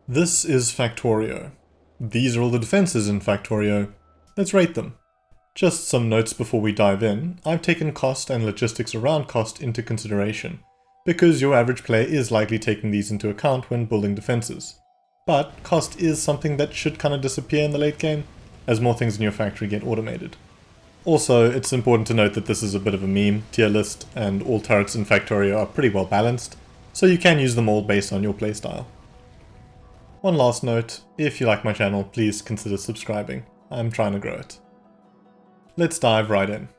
This is Factorio. These are all the defenses in Factorio. Let's rate them. Just some notes before we dive in. I've taken cost and logistics around cost into consideration, because your average player is likely taking these into account when building defenses. But cost is something that should kind of disappear in the late game, as more things in your factory get automated. Also, it's important to note that this is a bit of a meme tier list, and all turrets in Factorio are pretty well balanced, so you can use them all based on your playstyle. One last note, if you like my channel, please consider subscribing. I'm trying to grow it. Let's dive right in.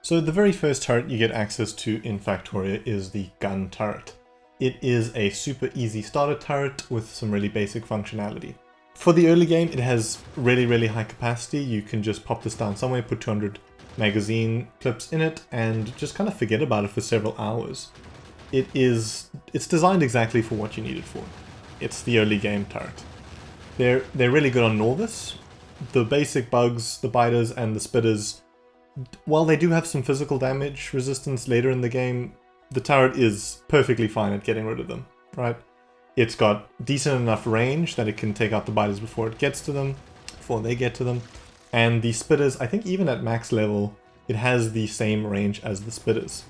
So the very first turret you get access to in Factorio is the gun turret. It is a super easy starter turret with some really basic functionality. For the early game, it has really high capacity. You can just pop this down somewhere, put 200 magazine clips in it, and just kind of forget about it for several hours. It's designed exactly for what you need it for. It's the early game turret. They're really good on Novice. The basic bugs, the biters and the spitters, while they do have some physical damage resistance later in the game, the turret is perfectly fine at getting rid of them, right? It's got decent enough range that it can take out the biters before it gets to them, before they get to them. And the spitters, I think even at max level, it has the same range as the spitters.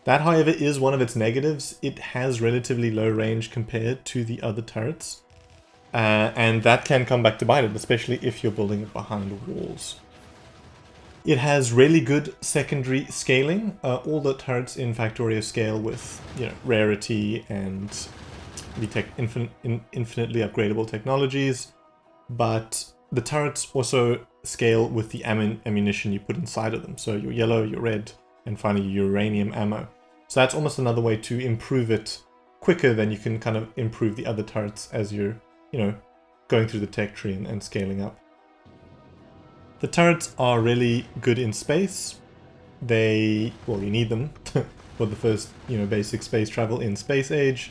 That, however, is one of its negatives. It has relatively low range compared to the other turrets. And that can come back to bite it, especially if you're building it behind walls. It has really good secondary scaling. All the turrets in Factorio scale with, rarity and the infinitely upgradable technologies. But the turrets also scale with the ammunition you put inside of them. So your yellow, your red, and finally your uranium ammo. So that's almost another way to improve it quicker than you can kind of improve the other turrets as you're, going through the tech tree and scaling up. The turrets are really good in space. You need them for the first, basic space travel in space age,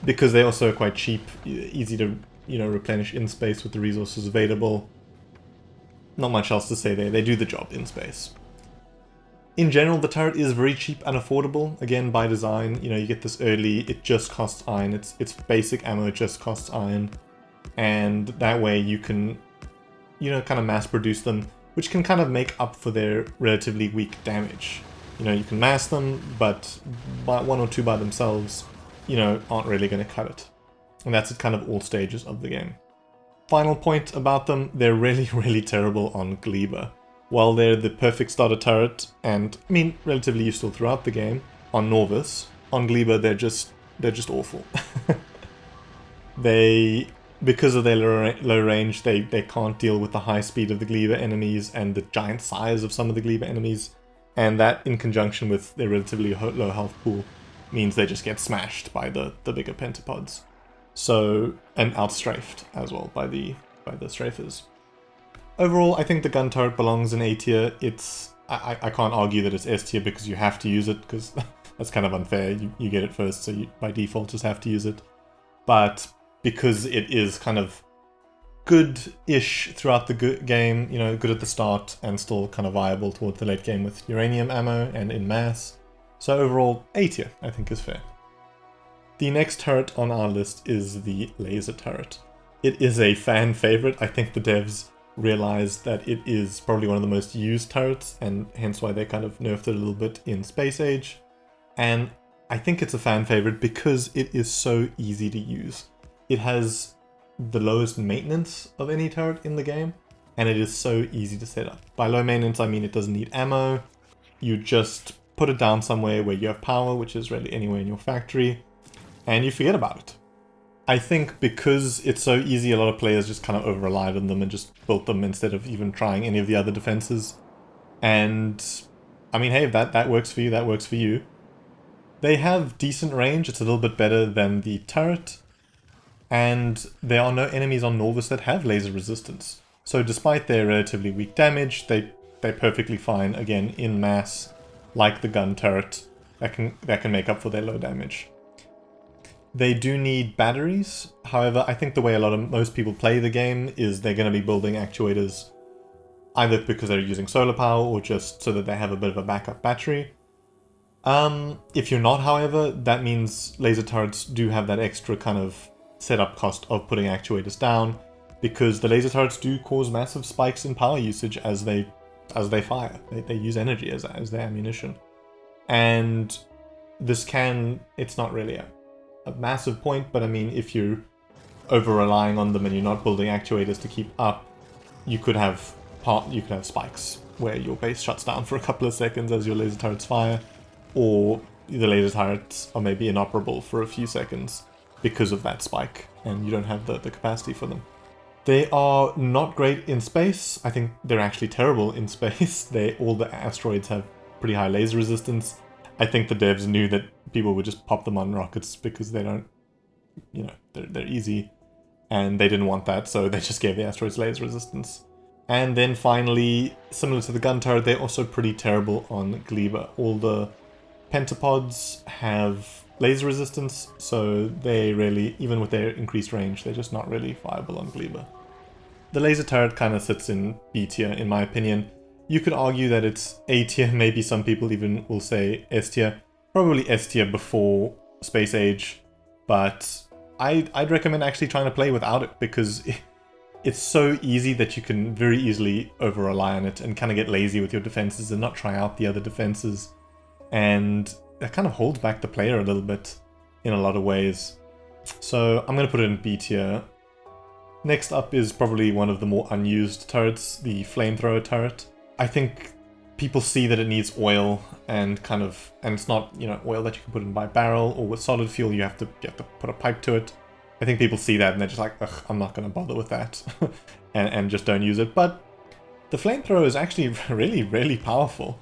because they're also quite cheap, easy to, replenish in space with the resources available. Not much else to say there. They do the job in space. In general, the turret is very cheap and affordable. Again, by design, you get this early, it just costs iron. It's basic ammo, it just costs iron. And that way you can, kind of mass produce them, which can kind of make up for their relatively weak damage. You can mass them, but one or two by themselves, aren't really going to cut it. And that's at kind of all stages of the game. Final point about them, they're really terrible on Gleba. While they're the perfect starter turret, and relatively useful throughout the game, on Novice, on Gleba they're just awful. Because of their low range, they can't deal with the high speed of the Gleba enemies and the giant size of some of the Gleba enemies, and that in conjunction with their relatively low health pool means they just get smashed by the bigger pentapods. So, and outstrafed as well by the strafers. Overall, I think the gun turret belongs in A tier. I can't argue that it's S tier because you have to use it, because that's kind of unfair. You get it first, so you by default just have to use it. But because it is kind of good-ish throughout the game, good at the start and still kind of viable towards the late game with uranium ammo and in mass. So overall, A tier, I think is fair. The next turret on our list is the laser turret. It is a fan favorite. I think the devs realized that it is probably one of the most used turrets, and hence why they kind of nerfed it a little bit in Space Age. And I think it's a fan favorite because it is so easy to use. It has the lowest maintenance of any turret in the game, and it is so easy to set up. By low maintenance, I mean it doesn't need ammo. You just put it down somewhere where you have power, which is really anywhere in your factory, and you forget about it. I think because it's so easy, a lot of players just kind of over-relied on them and just built them instead of even trying any of the other defenses. And, hey, if that works for you, that works for you. They have decent range, it's a little bit better than the turret. And there are no enemies on Novice that have laser resistance. So despite their relatively weak damage, they're perfectly fine, again, in mass, like the gun turret, that can make up for their low damage. They do need batteries. However, I think the way most people play the game is they're going to be building actuators either because they're using solar power or just so that they have a bit of a backup battery. If you're not, however, that means laser turrets do have that extra kind of setup cost of putting actuators down, because the laser turrets do cause massive spikes in power usage as they fire. They use energy as their ammunition. And this it's not really a massive point, but I mean, if you're over-relying on them and you're not building actuators to keep up, you could have spikes where your base shuts down for a couple of seconds as your laser turrets fire, or the laser turrets are maybe inoperable for a few seconds because of that spike, and you don't have the capacity for them. They are not great in space. I think they're actually terrible in space. All the asteroids have pretty high laser resistance. I think the devs knew that people would just pop them on rockets because they don't, they're easy, and they didn't want that, so they just gave the asteroids laser resistance. And then finally, similar to the gun turret, they're also pretty terrible on Gleba. All the pentapods have laser resistance, so they really, even with their increased range, they're just not really viable on Gleba. The laser turret kind of sits in B tier, in my opinion. You could argue that it's A tier, maybe some people even will say S tier. Probably S tier before Space Age, but I'd recommend actually trying to play without it, because it's so easy that you can very easily over-rely on it and kind of get lazy with your defenses and not try out the other defenses. And that kind of holds back the player a little bit in a lot of ways. So I'm going to put it in B tier. Next up is probably one of the more unused turrets, the Flamethrower turret. I think people see that it needs oil and it's not, oil that you can put in by barrel, or with solid fuel you have to put a pipe to it. I think people see that and they're just like, ugh, I'm not going to bother with that, and just don't use it. But the Flamethrower is actually really, really powerful.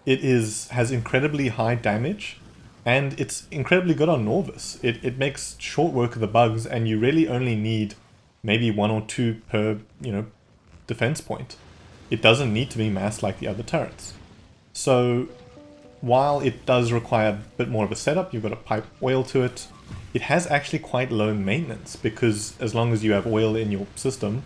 It has incredibly high damage, and it's incredibly good on Norvis. It makes short work of the bugs, and you really only need maybe 1 or 2 per, defense point. It doesn't need to be massed like the other turrets. So while it does require a bit more of a setup, you've got to pipe oil to it, it has actually quite low maintenance, because as long as you have oil in your system,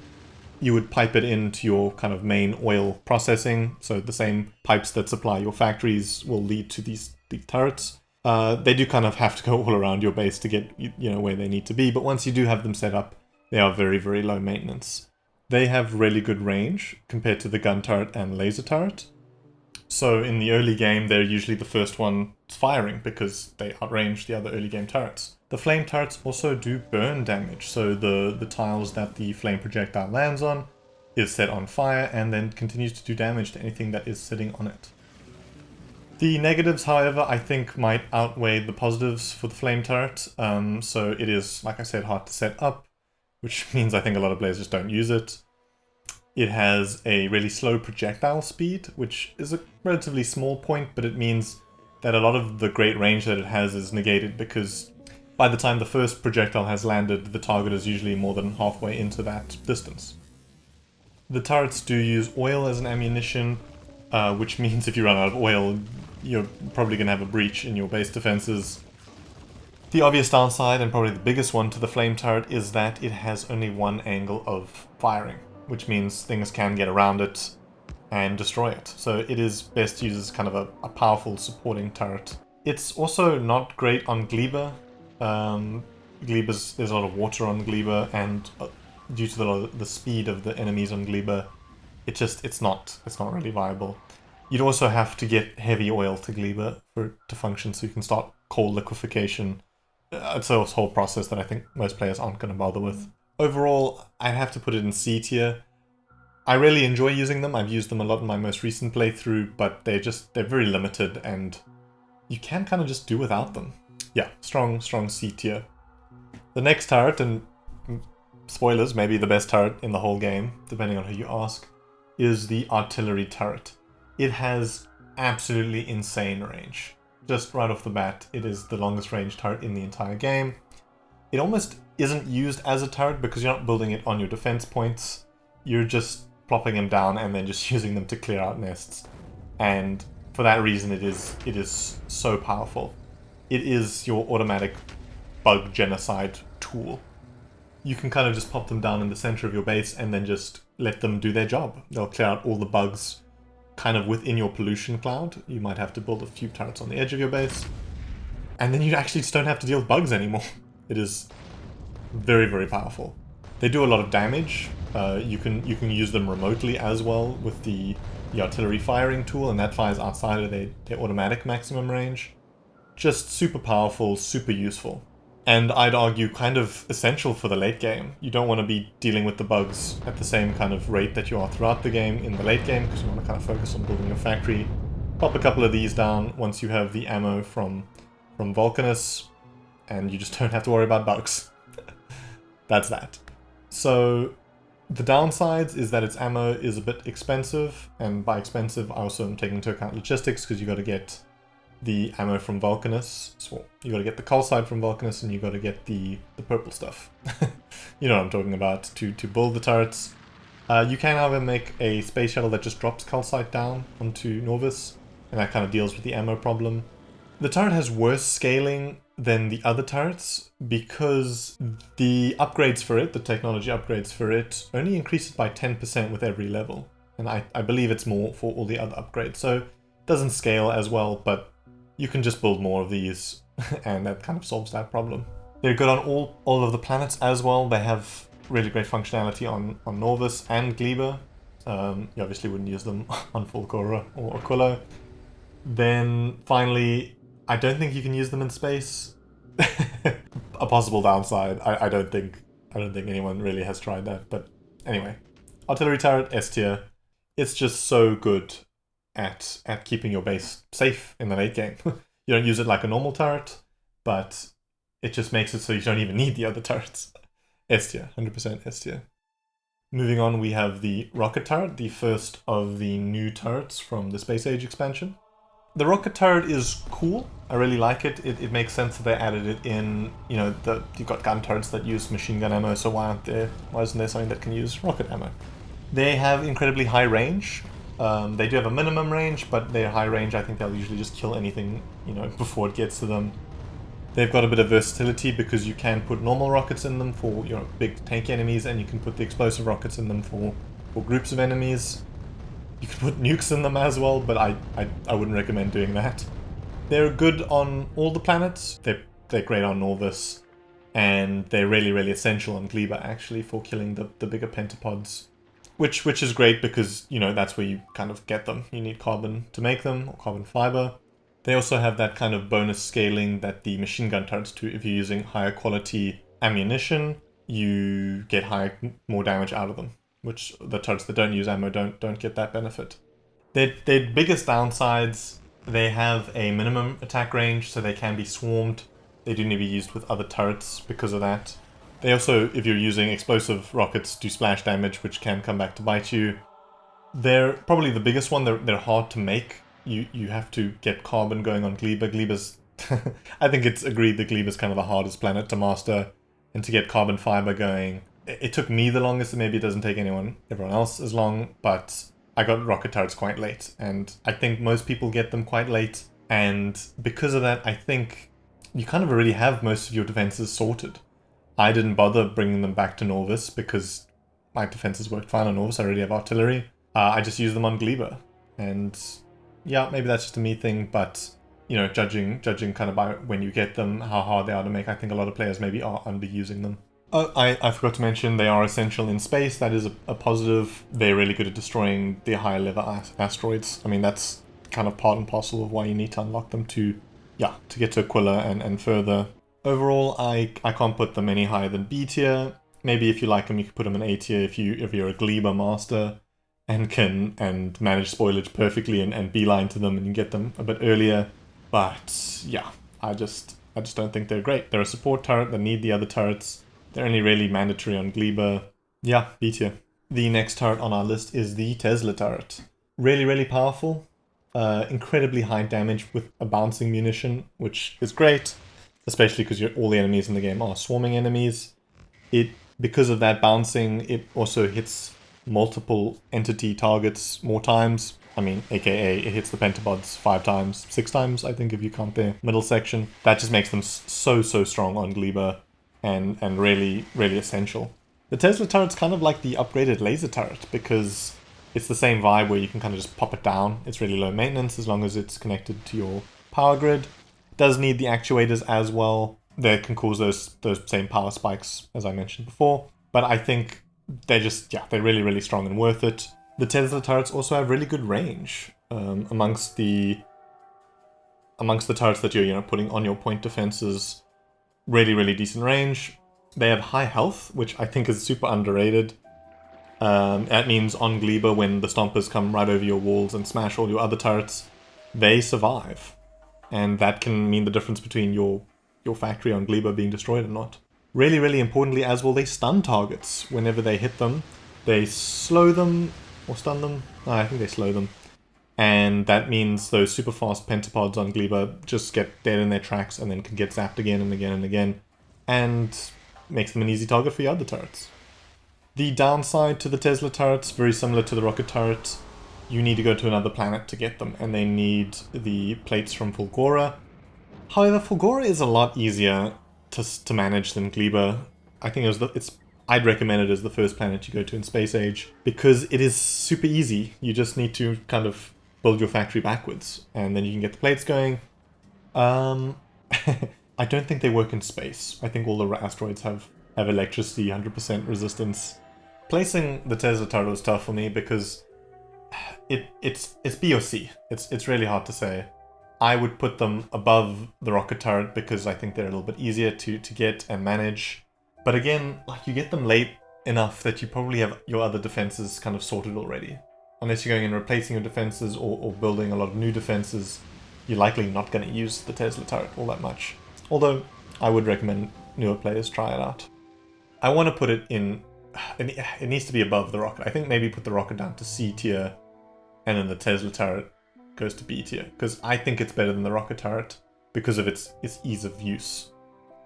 you would pipe it into your kind of main oil processing. So the same pipes that supply your factories will lead to these turrets. They do kind of have to go all around your base to get where they need to be, but once you do have them set up, they are very, very low maintenance. They have really good range compared to the gun turret and laser turret. So in the early game, they're usually the first one firing because they outrange the other early game turrets. The flame turrets also do burn damage, so the tiles that the flame projectile lands on is set on fire and then continues to do damage to anything that is sitting on it. The negatives, however, I think might outweigh the positives for the flame turret. So it is, like I said, hard to set up, which means I think a lot of players just don't use it. It has a really slow projectile speed, which is a relatively small point, but it means that a lot of the great range that it has is negated, because by the time the first projectile has landed, the target is usually more than halfway into that distance. The turrets do use oil as an ammunition, which means if you run out of oil, you're probably going to have a breach in your base defenses. The obvious downside, and probably the biggest one to the flame turret, is that it has only one angle of firing, which means things can get around it and destroy it. So it is best used as kind of a powerful supporting turret. It's also not great on Gleba. There's a lot of water on Gleba, and due to the speed of the enemies on Gleba, it's not really viable. You'd also have to get heavy oil to Gleba for it to function, so you can start coal liquefaction. It's a whole process that I think most players aren't going to bother with. Overall, I'd have to put it in C tier. I really enjoy using them. I've used them a lot in my most recent playthrough, but they're very limited, and you can kind of just do without them. Yeah, strong C tier. The next turret, and spoilers, maybe the best turret in the whole game, depending on who you ask, is the artillery turret. It has absolutely insane range. Just right off the bat, it is the longest range turret in the entire game. It almost isn't used as a turret because you're not building it on your defense points. You're just plopping them down and then just using them to clear out nests. And for that reason, it is so powerful. It is your automatic bug genocide tool. You can kind of just pop them down in the center of your base and then just let them do their job. They'll clear out all the bugs kind of within your pollution cloud. You might have to build a few turrets on the edge of your base, and then you actually just don't have to deal with bugs anymore. It is Very, very powerful. They do a lot of damage. You can use them remotely as well with the artillery firing tool, and that fires outside of their automatic maximum range. Just super powerful, super useful. And I'd argue kind of essential for the late game. You don't want to be dealing with the bugs at the same kind of rate that you are throughout the game in the late game, because you want to kind of focus on building your factory. Pop a couple of these down once you have the ammo from Vulcanus, and you just don't have to worry about bugs. That's that. So the downsides is that its ammo is a bit expensive, and by expensive I also am taking into account logistics, because you got to get the ammo from Vulcanus. So you got to get the calcite from Vulcanus, and you got to get the purple stuff. You know what I'm talking about, to build the turrets. You can, however, make a space shuttle that just drops calcite down onto Norvis, and that kind of deals with the ammo problem. The turret has worse scaling than the other turrets because the upgrades for it, the technology upgrades for it, only increase it by 10% with every level. And I believe it's more for all the other upgrades. So it doesn't scale as well, but you can just build more of these and that kind of solves that problem. They're good on all of the planets as well. They have really great functionality on Norvis and Gleba. You obviously wouldn't use them on Fulcora or Aquilo. Then finally, I don't think you can use them in space. A possible downside. I don't think anyone really has tried that. But anyway, artillery turret, S tier. It's just so good at keeping your base safe in the late game. You don't use it like a normal turret, but it just makes it so you don't even need the other turrets. S tier, 100% S tier. Moving on, we have the rocket turret, the first of the new turrets from the Space Age expansion. The rocket turret is cool. I really like it. It makes sense that they added it in. You know, you've got gun turrets that use machine gun ammo, so why isn't there something that can use rocket ammo? They have incredibly high range. They do have a minimum range, but their high range, I think they'll usually just kill anything, you know, before it gets to them. They've got a bit of versatility because you can put normal rockets in them for, you know, big tanky enemies, and you can put the explosive rockets in them for groups of enemies. You can put nukes in them as well, but I wouldn't recommend doing that. They're good on all the planets. They're great on Norvis, and they're really, really essential on Gleba, actually, for killing the bigger pentapods. Which is great because, you know, that's where you kind of get them. You need carbon to make them, or carbon fiber. They also have that kind of bonus scaling that the machine gun turrets do. If you're using higher quality ammunition, you get more damage out of them, which the turrets that don't use ammo don't get that benefit. Their biggest downsides, they have a minimum attack range, so they can be swarmed. They do need to be used with other turrets because of that. They also, if you're using explosive rockets, do splash damage, which can come back to bite you. They're probably the biggest one. They're hard to make. You have to get carbon going on Gleba. Gleba's I think it's agreed that Gleba's kind of the hardest planet to master, and to get carbon fiber going. It took me the longest, and maybe it doesn't take everyone else as long, but I got rocket turrets quite late, and I think most people get them quite late, and because of that, I think you kind of already have most of your defenses sorted. I didn't bother bringing them back to Norvis because my defenses worked fine on Norvis. I already have artillery. I just use them on Gleba, and yeah, maybe that's just a me thing, but you know, judging kind of by when you get them, how hard they are to make, I think a lot of players maybe are underusing them. Oh, I forgot to mention they are essential in space. That is a positive. They're really good at destroying the higher level asteroids. I mean, that's kind of part and parcel of why you need to unlock them to get to Aquila and further. Overall, I can't put them any higher than B tier. Maybe if you like them, you could put them in A tier if you're a Gleba master and can manage spoilage perfectly and beeline to them and you get them a bit earlier. But yeah, I just don't think they're great. They're a support turret that need the other turrets. They're only really mandatory on Gleba. Yeah, B tier. The next turret on our list is the Tesla turret. Really, really powerful. Incredibly high damage with a bouncing munition, which is great, especially because all the enemies in the game are swarming enemies. Because of that bouncing, it also hits multiple entity targets more times. I mean, aka it hits the pentapods 5 times, 6 times, I think, if you count their middle section. That just makes them so strong on Gleba and really, really essential. The Tesla turret's kind of like the upgraded laser turret because it's the same vibe where you can kind of just pop it down. It's really low maintenance as long as it's connected to your power grid. It does need the actuators as well. they can cause those same power spikes as I mentioned before. But I think they're just, yeah, they're really, really strong and worth it. The Tesla turrets also have really good range amongst the turrets that you're, putting on your point defenses. Really, really decent range. They have high health, which I think is super underrated. That means on Gleba, when the Stompers come right over your walls and smash all your other turrets, they survive. And that can mean the difference between your factory on Gleba being destroyed or not. Really, really importantly as well, they stun targets whenever they hit them. They slow them, or stun them. No, I think they slow them. And that means those super fast pentapods on Gleba just get dead in their tracks and then can get zapped again and again and again. And makes them an easy target for your other turrets. The downside to the Tesla turrets, very similar to the rocket turret, you need to go to another planet to get them, and they need the plates from Fulgora. However, Fulgora is a lot easier to manage than Gleba. I think I'd recommend it as the first planet you go to in Space Age, because it is super easy. You just need to kind of build your factory backwards, and then you can get the plates going. I don't think they work in space. I think all the asteroids have electricity, 100% resistance. Placing the Tesla turret was tough for me because it's B or C. It's really hard to say. I would put them above the rocket turret because I think they're a little bit easier to get and manage. But again, like, you get them late enough that you probably have your other defenses kind of sorted already. Unless you're going and replacing your defenses or building a lot of new defenses, you're likely not going to use the Tesla turret all that much. Although, I would recommend newer players try it out. I want to put it in... It needs to be above the rocket. I think maybe put the rocket down to C tier, and then the Tesla turret goes to B tier, because I think it's better than the rocket turret because of its ease of use.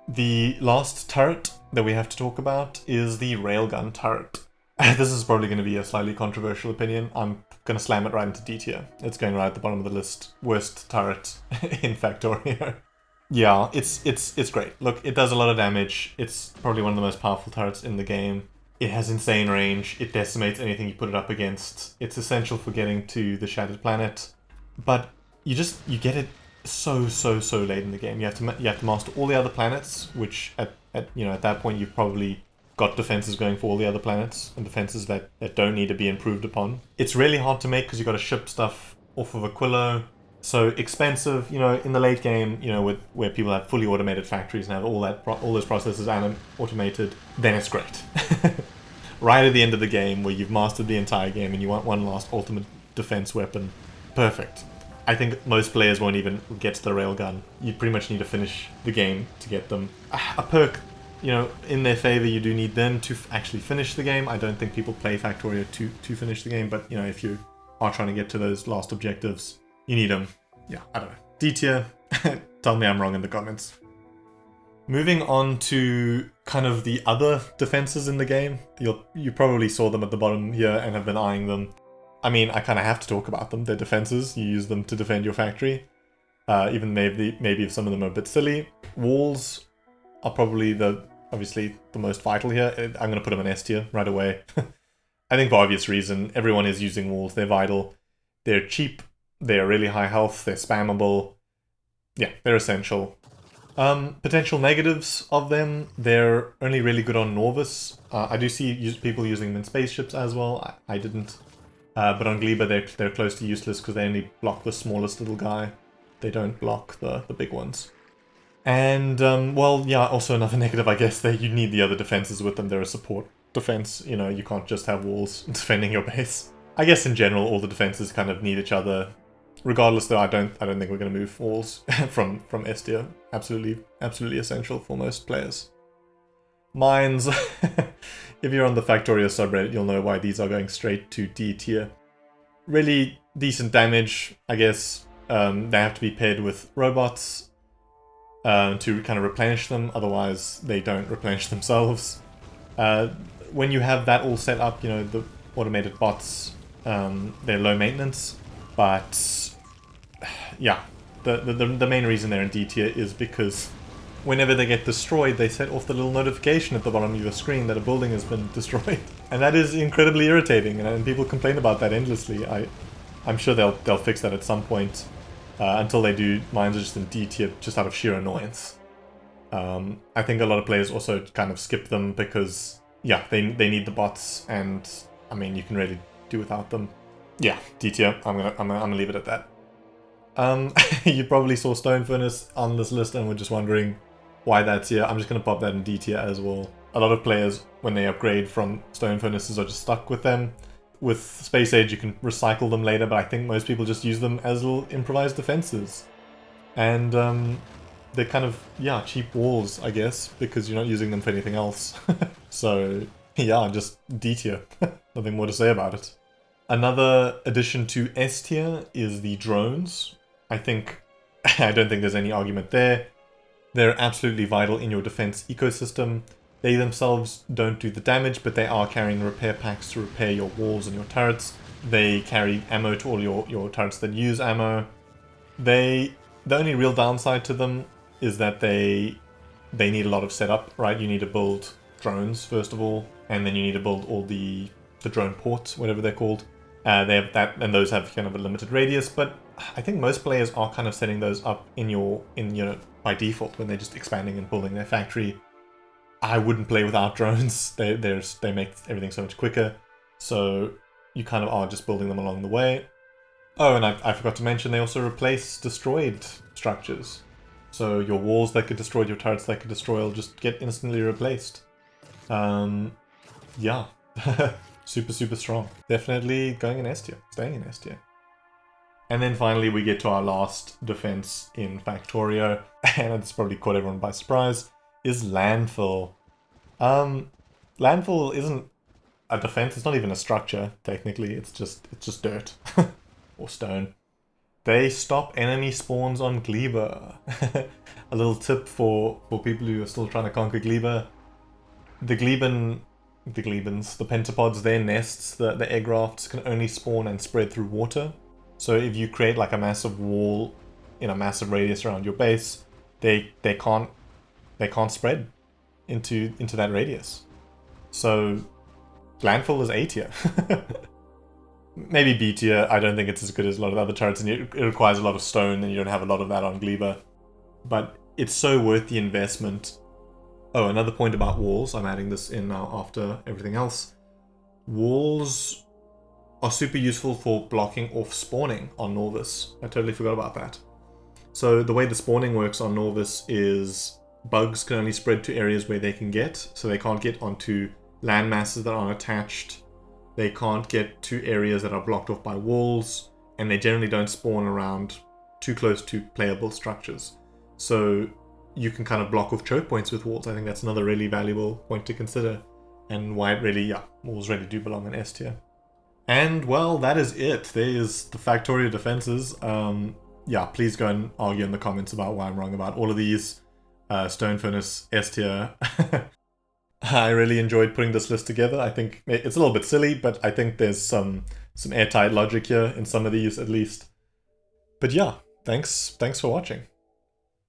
The last turret that we have to talk about is the Railgun turret. This is probably going to be a slightly controversial opinion. I'm going to slam it right into D tier. It's going right at the bottom of the list. Worst turret in Factorio. Yeah, it's great. Look, it does a lot of damage. It's probably one of the most powerful turrets in the game. It has insane range. It decimates anything you put it up against. It's essential for getting to the Shattered Planet. But you get it so late in the game. You have to master all the other planets, which at that point you've probably got defenses going for all the other planets and defenses that don't need to be improved upon. It's really hard to make because you've got to ship stuff off of Aquilo. So expensive, in the late game, where people have fully automated factories and have all those processes automated, then it's great. Right at the end of the game, where you've mastered the entire game and you want one last ultimate defense weapon, perfect. I think most players won't even get to the Railgun. You pretty much need to finish the game to get them. A perk, in their favor, you do need them to actually finish the game. I don't think people play Factorio to finish the game, but if you are trying to get to those last objectives, you need them. Yeah, I don't know. D tier. Tell me I'm wrong in the comments. Moving on to kind of the other defenses in the game. You probably saw them at the bottom here and have been eyeing them. I mean, I kind of have to talk about them. They're defenses. You use them to defend your factory. Even maybe if some of them are a bit silly. Walls are probably obviously the most vital here. I'm going to put them in S tier right away. I think for obvious reason. Everyone is using walls. They're vital. They're cheap. They're really high health, they're spammable. Yeah, they're essential. Potential negatives of them, they're only really good on Norvis. I do see people using them in spaceships as well. I didn't. But on Gleba, they're close to useless because they only block the smallest little guy. They don't block the big ones. And, also another negative, I guess, that you need the other defenses with them. They're a support defense. You can't just have walls defending your base. I guess in general, all the defenses kind of need each other. Regardless, though, I don't think we're going to move walls from S tier. Absolutely essential for most players. Mines. If you're on the Factorio subreddit, you'll know why these are going straight to D tier. Really decent damage, I guess. They have to be paired with robots to kind of replenish them. Otherwise, they don't replenish themselves. When you have that all set up, the automated bots, they're low maintenance. But yeah, the main reason they're in D tier is because whenever they get destroyed, they set off the little notification at the bottom of your screen that a building has been destroyed. And that is incredibly irritating, and people complain about that endlessly. I'm sure they'll fix that at some point. Until they do, mines are just in D tier just out of sheer annoyance. I think a lot of players also kind of skip them because, yeah, they need the bots, and I mean, you can really do without them. Yeah, D tier. I'm gonna leave it at that. You probably saw Stone Furnace on this list and were just wondering why that's here. I'm just gonna pop that in D tier as well. A lot of players, when they upgrade from Stone Furnaces, are just stuck with them. With Space Age, you can recycle them later, but I think most people just use them as little improvised defenses. And they're kind of, yeah, cheap walls, I guess, because you're not using them for anything else. So, yeah, just D tier. Nothing more to say about it. Another addition to S tier is the drones. I don't think there's any argument there. They're absolutely vital in your defense ecosystem. They themselves don't do the damage, but they are carrying repair packs to repair your walls and your turrets. They carry ammo to all your turrets that use ammo. The only real downside to them is that they need a lot of setup, right? You need to build drones, first of all, and then you need to build all the drone ports, whatever they're called. They have that, and those have kind of a limited radius, but I think most players are kind of setting those up by default when they're just expanding and building their factory. I wouldn't play without drones. They make everything so much quicker, so you kind of are just building them along the way. Oh, and I forgot to mention, they also replace destroyed structures. So your walls that get destroyed, your turrets that get destroyed will just get instantly replaced. Yeah. Super, super strong. Definitely going in S tier. Staying in S tier. And then finally we get to our last defense in Factorio, and it's probably caught everyone by surprise, is Landfill. Landfill isn't a defense, it's not even a structure, technically, it's just dirt. Or stone. They stop enemy spawns on Gleba. A little tip for people who are still trying to conquer Gleba. The pentapods, their nests, the egg rafts can only spawn and spread through water. So if you create like a massive wall in a massive radius around your base, they can't spread into that radius. So Landfill is A tier. Maybe B tier. I don't think it's as good as a lot of other turrets, and it requires a lot of stone, and you don't have a lot of that on Gleba. But it's so worth the investment. Oh, another point about walls. I'm adding this in now after everything else. Walls are super useful for blocking off spawning on Norvis. I totally forgot about that. So the way the spawning works on Norvis is bugs can only spread to areas where they can get, so they can't get onto land masses that aren't attached. They can't get to areas that are blocked off by walls, and they generally don't spawn around too close to playable structures. So you can kind of block off choke points with walls. I think that's another really valuable point to consider, and why it really, walls really do belong in S tier. And well, that is it. There's the Factorio defenses. Please go and argue in the comments about why I'm wrong about all of these. Stone Furnace, S tier. I really enjoyed putting this list together. I think it's a little bit silly, but I think there's some airtight logic here in some of these at least. But yeah, thanks for watching.